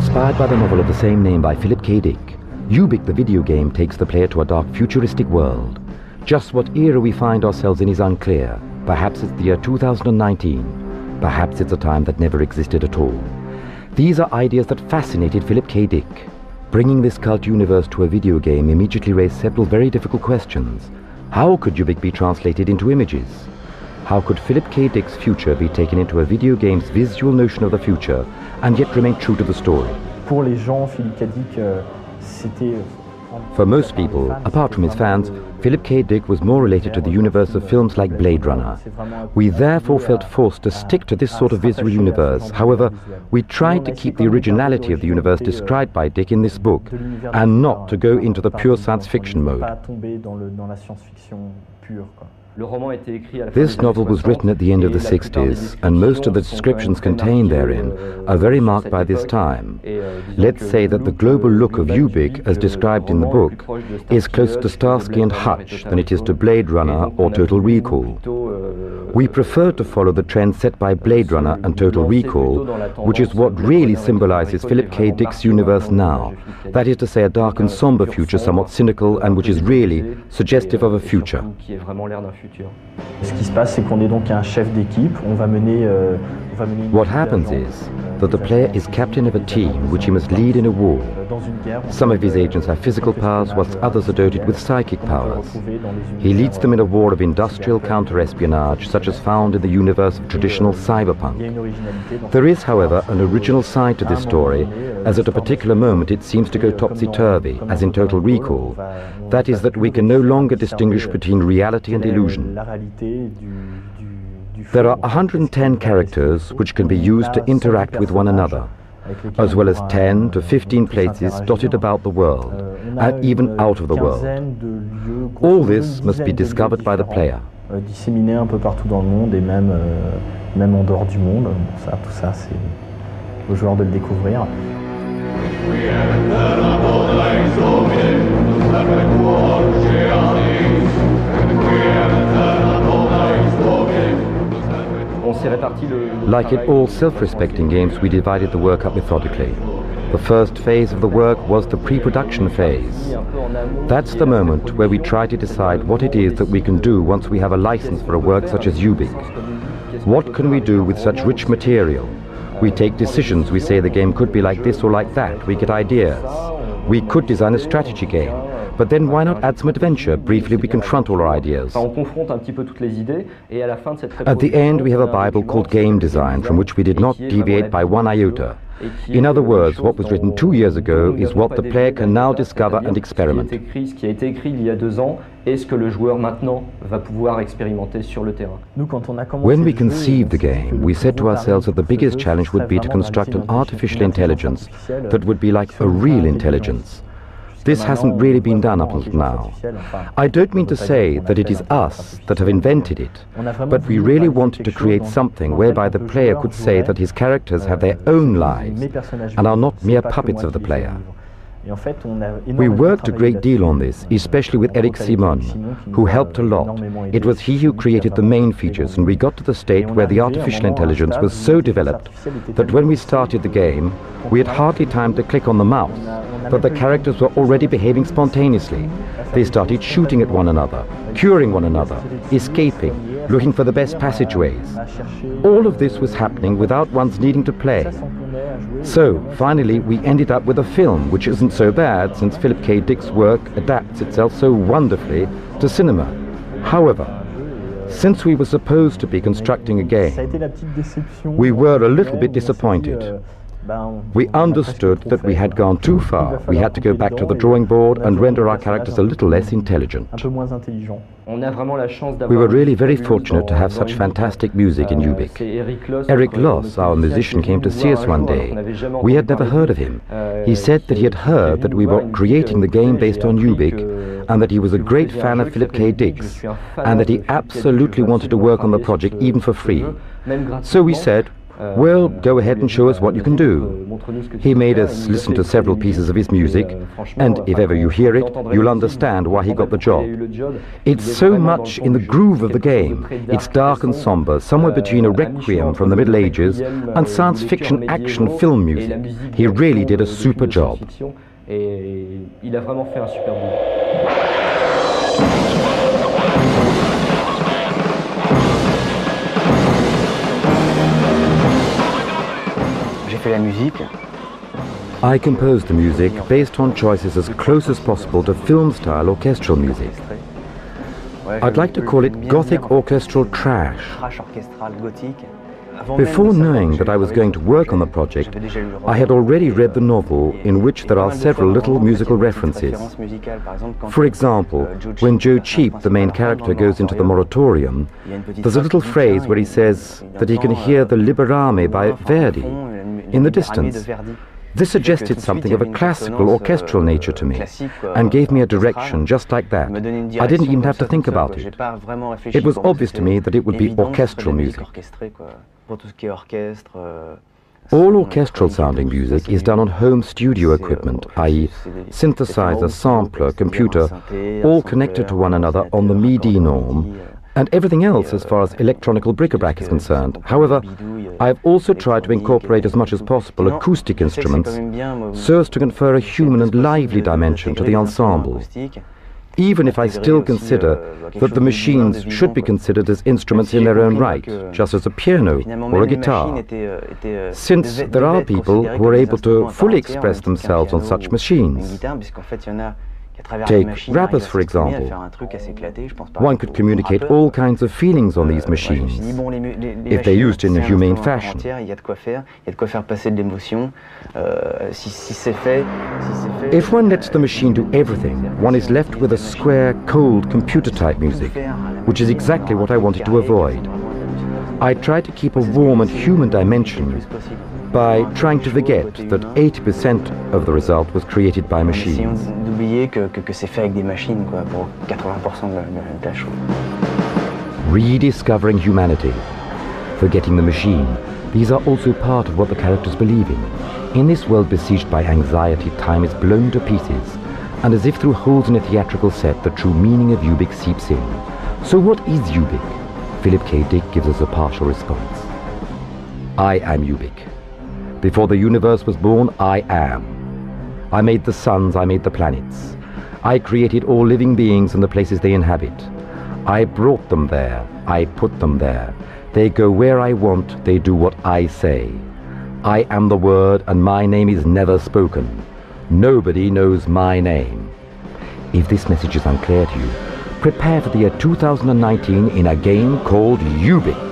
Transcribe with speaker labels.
Speaker 1: Inspired by the novel of the same name by Philip K. Dick, Ubik the video game takes the player to a dark futuristic world. Just what era we find ourselves in is unclear. Perhaps it's the year 2019. Perhaps it's a time that never existed at all. These are ideas that fascinated Philip K. Dick. Bringing this cult universe to a video game immediately raised several very difficult questions. How could Ubik be translated into images? How could Philip K. Dick's future be taken into a video game's visual notion of the future and yet remain true to the story?
Speaker 2: Pour les gens, Philip K. Dick, c'était...
Speaker 1: For most people, apart from his fans, Philip K. Dick was more related to the universe of films like Blade Runner. We therefore felt forced to stick to this sort of visual universe. However, we tried to keep the originality of the universe described by Dick in this book, and not to go into the pure science fiction mode. This novel was written at the end of the 60s, and most of the descriptions contained therein are very marked by this time. Let's say that the global look of Ubik, as described in the book, is closer to Starsky and Hutch than it is to Blade Runner or Total Recall. We prefer to follow the trend set by Blade Runner and Total Recall, which is what really symbolizes Philip K. Dick's universe now. That is to say, a dark and somber future, somewhat cynical, and which is really suggestive of a future.
Speaker 2: Ce qui se passe, c'est qu'on est donc un chef d'équipe. On va mener.
Speaker 1: What happens is that the player is captain of a team which he must lead in a war. Some of his agents have physical powers, whilst others are doted with psychic powers. He leads them in a war of industrial counter-espionage, such as found in the universe of traditional cyberpunk. There is, however, an original side to this story, as at a particular moment it seems to go topsy-turvy, as in Total Recall. That is, that we can no longer distinguish between reality and illusion. There are 110 characters which can be used to interact with one another, as well as 10 to 15 places dotted about the world, and even out of the world. All this must be discovered by the player.
Speaker 2: Disséminés un peu partout dans le monde et même en dehors du monde. Bon, tout ça, c'est aux joueurs de le découvrir.
Speaker 1: Like in all self-respecting games, we divided the work up methodically. The first phase of the work was the pre-production phase. That's the moment where we try to decide what it is that we can do once we have a license for a work such as Ubik. What can we do with such rich material? We take decisions. We say the game could be like this or like that. We get ideas. We could design a strategy game. But then why not add some adventure? Briefly, we confront all our ideas. At the end, we have a Bible called Game Design, from which we did not deviate by one iota. In other words, what was written 2 years ago is what the player can now discover and experiment. When we conceived the game, we said to ourselves that the biggest challenge would be to construct an artificial intelligence that would be like a real intelligence. This hasn't really been done up until now. I don't mean to say that it is us that have invented it, but we really wanted to create something whereby the player could say that his characters have their own lives and are not mere puppets of the player. We worked a great deal on this, especially with Eric Simon, who helped a lot. It was he who created the main features, and we got to the state where the artificial intelligence was so developed that when we started the game, we had hardly time to click on the mouse, but the characters were already behaving spontaneously. They started shooting at one another, curing one another, escaping, looking for the best passageways. All of this was happening without one's needing to play. So, finally, we ended up with a film, which isn't so bad, since Philip K. Dick's work adapts itself so wonderfully to cinema. However, since we were supposed to be constructing a game, we were a little bit disappointed. We understood that we had gone too far. We had to go back to the drawing board and render our characters a little less intelligent. We were really very fortunate to have such fantastic music in Ubik. Eric Loss, our musician, came to see us one day. We had never heard of him. He said that he had heard that we were creating the game based on Ubik, and that he was a great fan of Philip K. Dick's, and that he absolutely wanted to work on the project even for free. So we said, Well, go ahead and show us what you can do. He made us listen to several pieces of his music, and if ever you hear it, you'll understand why he got the job. It's so much in the groove of the game. It's dark and somber, somewhere between a requiem from the Middle Ages and science fiction action film music. He really did a super job. I composed the music based on choices as close as possible to film-style orchestral music. I'd like to call it Gothic orchestral trash. Before knowing that I was going to work on the project, I had already read the novel in which there are several little musical references. For example, when Joe Cheap, the main character, goes into the moratorium, there's a little phrase where he says that he can hear the Liberame by Verdi in the distance. This suggested something of a classical orchestral nature to me and gave me a direction just like that. I didn't even have to think about it. It was obvious to me that it would be orchestral music. All orchestral sounding music is done on home studio equipment, i.e. synthesizer, sampler, computer, all connected to one another on the MIDI norm, and everything else as far as electronical bric-a-brac is concerned. However, I've also tried to incorporate as much as possible acoustic instruments so as to confer a human and lively dimension to the ensemble, even if I still consider that the machines should be considered as instruments in their own right, just as a piano or a guitar, since there are people who are able to fully express themselves on such machines. Take rappers, for example. One could communicate all kinds of feelings on these machines, if they're used in a humane fashion. If one lets the machine do everything, one is left with a square, cold, computer-type music, which is exactly what I wanted to avoid. I tried to keep a warm and human dimension by trying to forget that 80% of the result was created by machines. Rediscovering humanity, forgetting the machine, these are also part of what the characters believe in. In this world besieged by anxiety, time is blown to pieces, and as if through holes in a theatrical set, the true meaning of Ubik seeps in. So what is Ubik? Philip K. Dick gives us a partial response. I am Ubik. Before the universe was born, I am. I made the suns, I made the planets. I created all living beings and the places they inhabit. I brought them there, I put them there. They go where I want, they do what I say. I am the word and my name is never spoken. Nobody knows my name. If this message is unclear to you, prepare for the year 2019 in a game called Ubik.